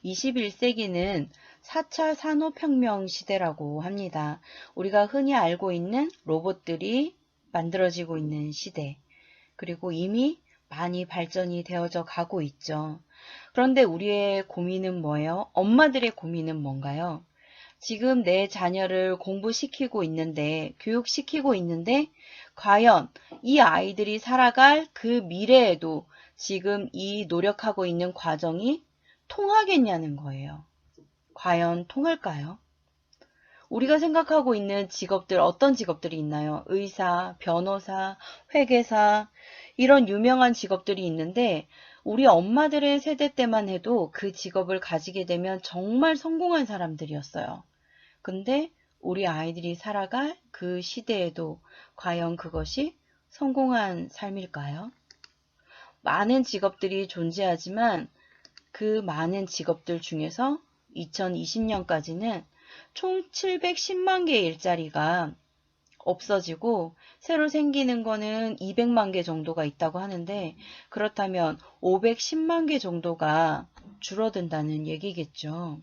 21세기는 4차 산업혁명 시대라고 합니다. 우리가 흔히 알고 있는 로봇들이 만들어지고 있는 시대, 그리고 이미 많이 발전이 되어져 가고 있죠. 그런데 우리의 고민은 뭐예요? 엄마들의 고민은 뭔가요? 지금 내 자녀를 공부시키고 있는데, 교육시키고 있는데, 과연 이 아이들이 살아갈 그 미래에도 지금 이 노력하고 있는 과정이 통하겠냐는 거예요. 과연 통할까요? 우리가 생각하고 있는 직업들, 어떤 직업들이 있나요? 의사, 변호사, 회계사, 이런 유명한 직업들이 있는데, 우리 엄마들의 세대 때만 해도 그 직업을 가지게 되면 정말 성공한 사람들이었어요. 근데 우리 아이들이 살아갈 그 시대에도 과연 그것이 성공한 삶일까요? 많은 직업들이 존재하지만 그 많은 직업들 중에서 2020년까지는 총 710만 개의 일자리가 없어지고 새로 생기는 거는 200만 개 정도가 있다고 하는데, 그렇다면 510만 개 정도가 줄어든다는 얘기겠죠.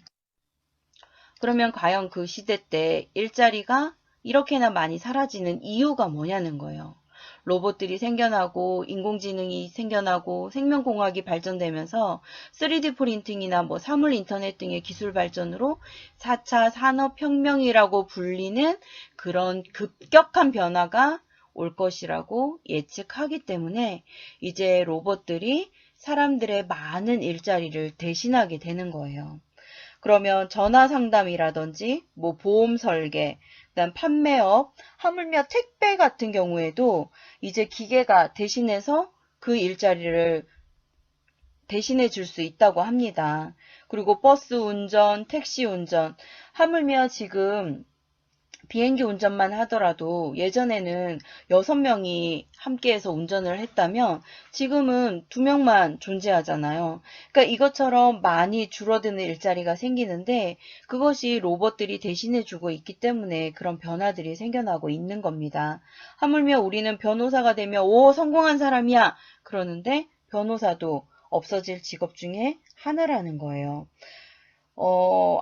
그러면 과연 그 시대 때 일자리가 이렇게나 많이 사라지는 이유가 뭐냐는 거예요. 로봇들이 생겨나고 인공지능이 생겨나고 생명공학이 발전되면서 3D 프린팅이나 뭐 사물 인터넷 등의 기술 발전으로 4차 산업혁명이라고 불리는 그런 급격한 변화가 올 것이라고 예측하기 때문에 이제 로봇들이 사람들의 많은 일자리를 대신하게 되는 거예요. 그러면 전화 상담이라든지 뭐 보험 설계, 그다음 판매업, 하물며 택배 같은 경우에도 이제 기계가 대신해서 그 일자리를 대신해 줄 수 있다고 합니다. 그리고 버스 운전, 택시 운전, 하물며 지금 비행기 운전만 하더라도 예전에는 6명이 함께해서 운전을 했다면 지금은 2명만 존재하잖아요. 그러니까 이것처럼 많이 줄어드는 일자리가 생기는데 그것이 로봇들이 대신해주고 있기 때문에 그런 변화들이 생겨나고 있는 겁니다. 하물며 우리는 변호사가 되면 오, 성공한 사람이야! 그러는데 변호사도 없어질 직업 중에 하나라는 거예요.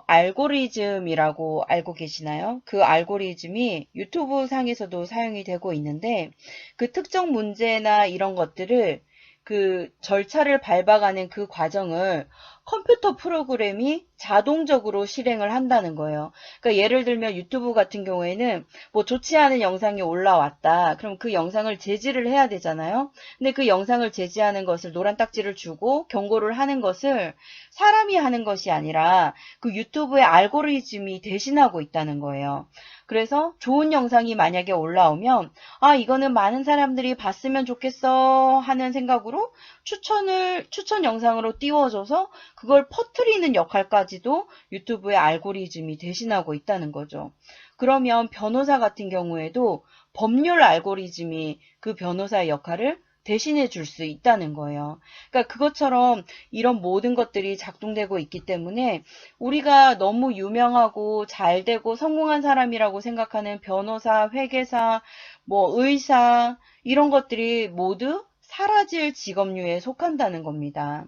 알고리즘이라고 알고 계시나요? 그 알고리즘이 유튜브 상에서도 사용이 되고 있는데 그 특정 문제나 이런 것들을 그 절차를 밟아가는 그 과정을 컴퓨터 프로그램이 자동적으로 실행을 한다는 거예요. 그러니까 예를 들면 유튜브 같은 경우에는 뭐 좋지 않은 영상이 올라왔다. 그럼 그 영상을 제지를 해야 되잖아요. 근데 그 영상을 제지하는 것을 노란 딱지를 주고 경고를 하는 것을 사람이 하는 것이 아니라 그 유튜브의 알고리즘이 대신하고 있다는 거예요. 그래서 좋은 영상이 만약에 올라오면 아, 이거는 많은 사람들이 봤으면 좋겠어 하는 생각으로 추천 영상으로 띄워줘서 그걸 퍼뜨리는 역할까지도 유튜브의 알고리즘이 대신하고 있다는 거죠. 그러면 변호사 같은 경우에도 법률 알고리즘이 그 변호사의 역할을 대신해 줄 수 있다는 거예요. 그러니까 그것처럼 이런 모든 것들이 작동되고 있기 때문에 우리가 너무 유명하고 잘 되고 성공한 사람이라고 생각하는 변호사, 회계사, 뭐 의사 이런 것들이 모두 사라질 직업류에 속한다는 겁니다.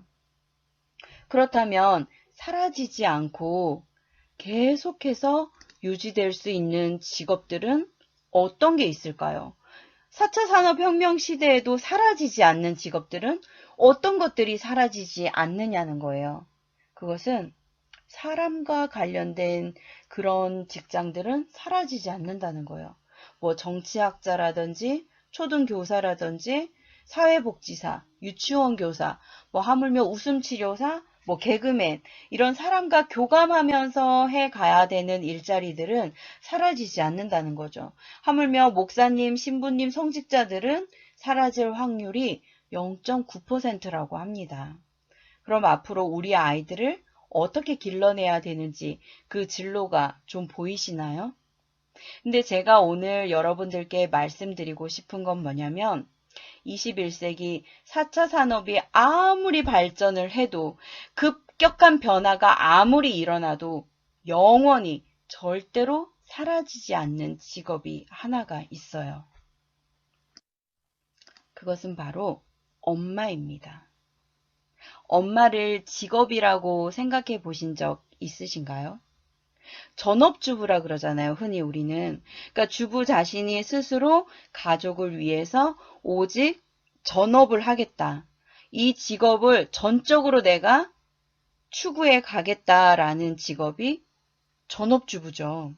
그렇다면 사라지지 않고 계속해서 유지될 수 있는 직업들은 어떤 게 있을까요? 4차 산업혁명 시대에도 사라지지 않는 직업들은 어떤 것들이 사라지지 않느냐는 거예요. 그것은 사람과 관련된 그런 직장들은 사라지지 않는다는 거예요. 뭐 정치학자라든지 초등교사라든지 사회복지사, 유치원 교사, 뭐 하물며 웃음치료사, 뭐 개그맨 이런 사람과 교감하면서 해가야 되는 일자리들은 사라지지 않는다는 거죠. 하물며 목사님, 신부님, 성직자들은 사라질 확률이 0.9%라고 합니다. 그럼 앞으로 우리 아이들을 어떻게 길러내야 되는지 그 진로가 좀 보이시나요? 근데 제가 오늘 여러분들께 말씀드리고 싶은 건 뭐냐면 21세기 4차 산업이 아무리 발전을 해도 급격한 변화가 아무리 일어나도 영원히 절대로 사라지지 않는 직업이 하나가 있어요. 그것은 바로 엄마입니다. 엄마를 직업이라고 생각해 보신 적 있으신가요? 전업주부라 그러잖아요, 흔히 우리는. 그러니까 주부 자신이 스스로 가족을 위해서 오직 전업을 하겠다. 이 직업을 전적으로 내가 추구해 가겠다라는 직업이 전업주부죠.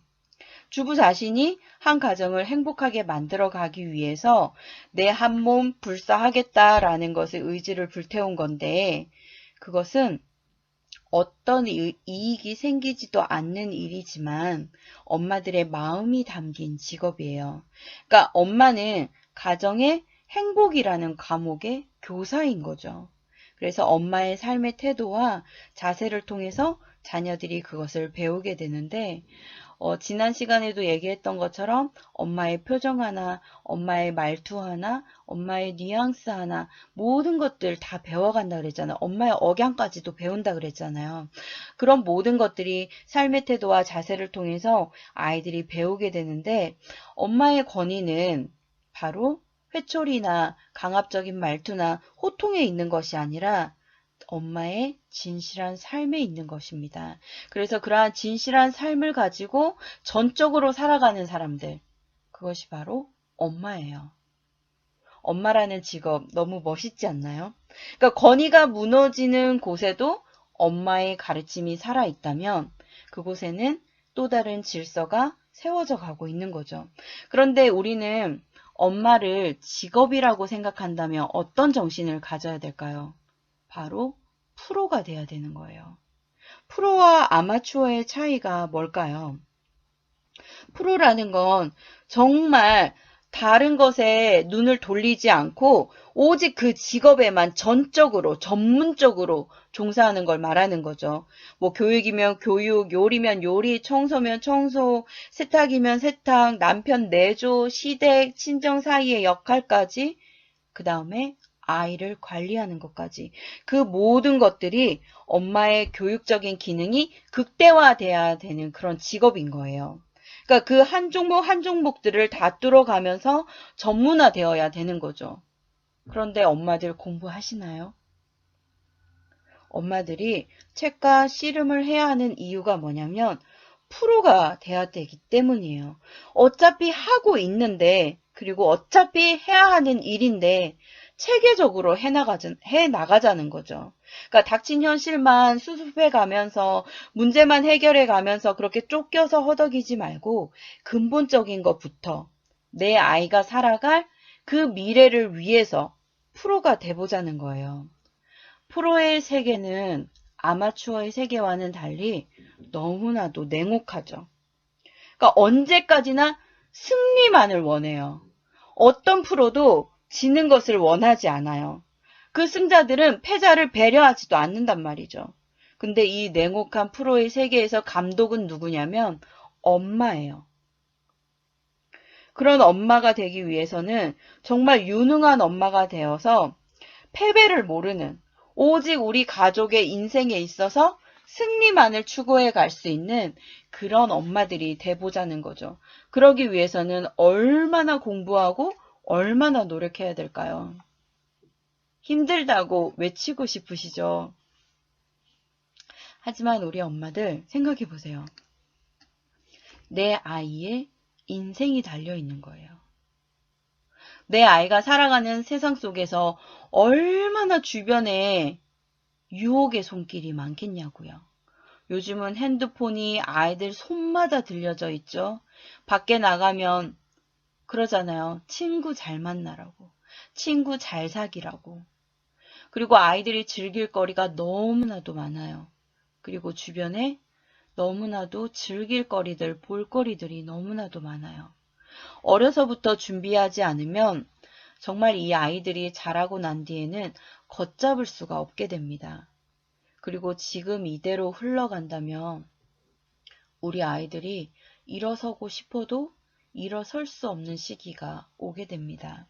주부 자신이 한 가정을 행복하게 만들어 가기 위해서 내 한 몸 불사하겠다라는 것에 의지를 불태운 건데, 그것은 어떤 이익이 생기지도 않는 일이지만 엄마들의 마음이 담긴 직업이에요. 그러니까 엄마는 가정의 행복이라는 과목의 교사인 거죠. 그래서 엄마의 삶의 태도와 자세를 통해서 자녀들이 그것을 배우게 되는데, 지난 시간에도 얘기했던 것처럼 엄마의 표정 하나, 엄마의 말투 하나, 엄마의 뉘앙스 하나, 모든 것들 다 배워간다 그랬잖아요. 엄마의 억양까지도 배운다 그랬잖아요. 그런 모든 것들이 삶의 태도와 자세를 통해서 아이들이 배우게 되는데, 엄마의 권위는 바로 회초리나 강압적인 말투나 호통에 있는 것이 아니라 엄마의 진실한 삶에 있는 것입니다. 그래서 그러한 진실한 삶을 가지고 전적으로 살아가는 사람들, 그것이 바로 엄마예요. 엄마라는 직업 너무 멋있지 않나요? 그러니까 권위가 무너지는 곳에도 엄마의 가르침이 살아있다면 그곳에는 또 다른 질서가 세워져 가고 있는 거죠. 그런데 우리는 엄마를 직업이라고 생각한다면 어떤 정신을 가져야 될까요? 바로 프로가 돼야 되는 거예요. 프로와 아마추어의 차이가 뭘까요? 프로라는 건 정말 다른 것에 눈을 돌리지 않고 오직 그 직업에만 전적으로 전문적으로 종사하는 걸 말하는 거죠. 뭐 교육이면 교육, 요리면 요리, 청소면 청소, 세탁이면 세탁, 남편 내조, 시댁, 친정 사이의 역할까지, 그 다음에 아이를 관리하는 것까지, 그 모든 것들이 엄마의 교육적인 기능이 극대화돼야 되는 그런 직업인 거예요. 그러니까 그 한 종목 한 종목들을 다 뚫어가면서 전문화되어야 되는 거죠. 그런데 엄마들 공부하시나요? 엄마들이 책과 씨름을 해야 하는 이유가 뭐냐면 프로가 돼야 되기 때문이에요. 어차피 하고 있는데, 그리고 어차피 해야 하는 일인데 체계적으로 해나가자는 거죠. 그러니까 닥친 현실만 수습해 가면서 문제만 해결해 가면서 그렇게 쫓겨서 허덕이지 말고 근본적인 것부터 내 아이가 살아갈 그 미래를 위해서 프로가 돼보자는 거예요. 프로의 세계는 아마추어의 세계와는 달리 너무나도 냉혹하죠. 그러니까 언제까지나 승리만을 원해요. 어떤 프로도 지는 것을 원하지 않아요. 그 승자들은 패자를 배려하지도 않는단 말이죠. 근데 이 냉혹한 프로의 세계에서 감독은 누구냐면 엄마예요. 그런 엄마가 되기 위해서는 정말 유능한 엄마가 되어서 패배를 모르는, 오직 우리 가족의 인생에 있어서 승리만을 추구해 갈 수 있는 그런 엄마들이 돼보자는 거죠. 그러기 위해서는 얼마나 공부하고 얼마나 노력해야 될까요? 힘들다고 외치고 싶으시죠? 하지만 우리 엄마들 생각해 보세요. 내 아이의 인생이 달려 있는 거예요. 내 아이가 살아가는 세상 속에서 얼마나 주변에 유혹의 손길이 많겠냐고요. 요즘은 핸드폰이 아이들 손마다 들려져 있죠. 밖에 나가면 그러잖아요. 친구 잘 만나라고. 친구 잘 사귀라고. 그리고 아이들이 즐길 거리가 너무나도 많아요. 그리고 주변에 너무나도 즐길 거리들, 볼거리들이 너무나도 많아요. 어려서부터 준비하지 않으면 정말 이 아이들이 자라고 난 뒤에는 걷잡을 수가 없게 됩니다. 그리고 지금 이대로 흘러간다면 우리 아이들이 일어서고 싶어도 일어설 수 없는 시기가 오게 됩니다.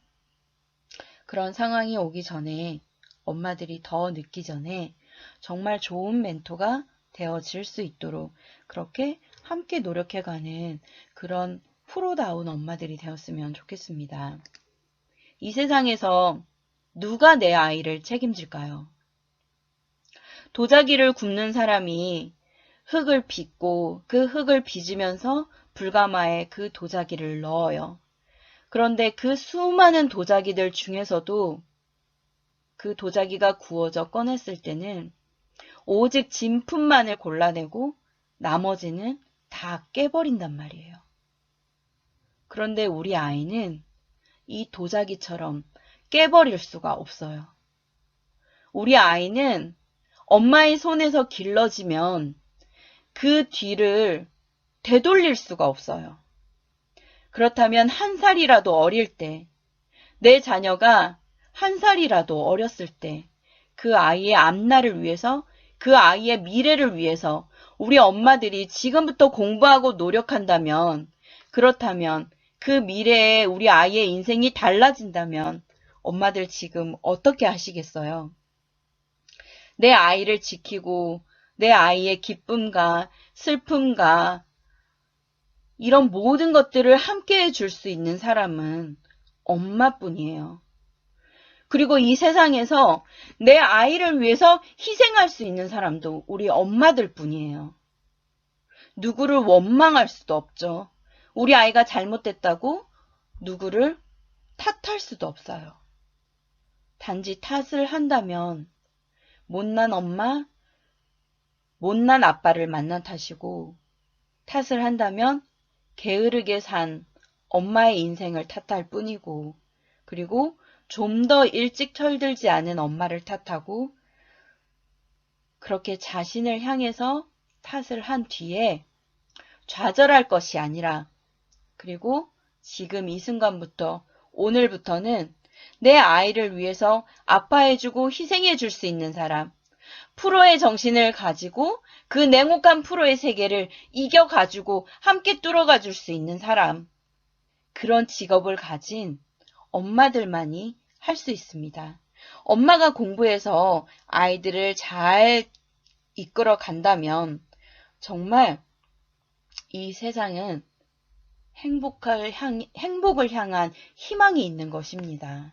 그런 상황이 오기 전에 엄마들이 더 늦기 전에 정말 좋은 멘토가 되어질 수 있도록 그렇게 함께 노력해가는 그런 프로다운 엄마들이 되었으면 좋겠습니다. 이 세상에서 누가 내 아이를 책임질까요? 도자기를 굽는 사람이 흙을 빚고 그 흙을 빚으면서 불가마에 그 도자기를 넣어요. 그런데 그 수많은 도자기들 중에서도 그 도자기가 구워져 꺼냈을 때는 오직 진품만을 골라내고 나머지는 다 깨버린단 말이에요. 그런데 우리 아이는 이 도자기처럼 깨버릴 수가 없어요. 우리 아이는 엄마의 손에서 길러지면 그 뒤를 되돌릴 수가 없어요. 그렇다면 한 살이라도 어릴 때, 내 자녀가 한 살이라도 어렸을 때 그 아이의 앞날을 위해서, 그 아이의 미래를 위해서 우리 엄마들이 지금부터 공부하고 노력한다면, 그렇다면 그 미래에 우리 아이의 인생이 달라진다면 엄마들 지금 어떻게 하시겠어요? 내 아이를 지키고 내 아이의 기쁨과 슬픔과 이런 모든 것들을 함께 해줄 수 있는 사람은 엄마뿐이에요. 그리고 이 세상에서 내 아이를 위해서 희생할 수 있는 사람도 우리 엄마들 뿐이에요. 누구를 원망할 수도 없죠. 우리 아이가 잘못됐다고 누구를 탓할 수도 없어요. 단지 탓을 한다면 못난 엄마, 못난 아빠를 만나 탓이고, 탓을 한다면 게으르게 산 엄마의 인생을 탓할 뿐이고, 그리고 좀 더 일찍 철들지 않은 엄마를 탓하고, 그렇게 자신을 향해서 탓을 한 뒤에 좌절할 것이 아니라, 그리고 지금 이 순간부터, 오늘부터는 내 아이를 위해서 아파해주고 희생해줄 수 있는 사람, 프로의 정신을 가지고 그 냉혹한 프로의 세계를 이겨가지고 함께 뚫어가줄 수 있는 사람, 그런 직업을 가진 엄마들만이 할 수 있습니다. 엄마가 공부해서 아이들을 잘 이끌어 간다면 정말 이 세상은 행복을 향한 희망이 있는 것입니다.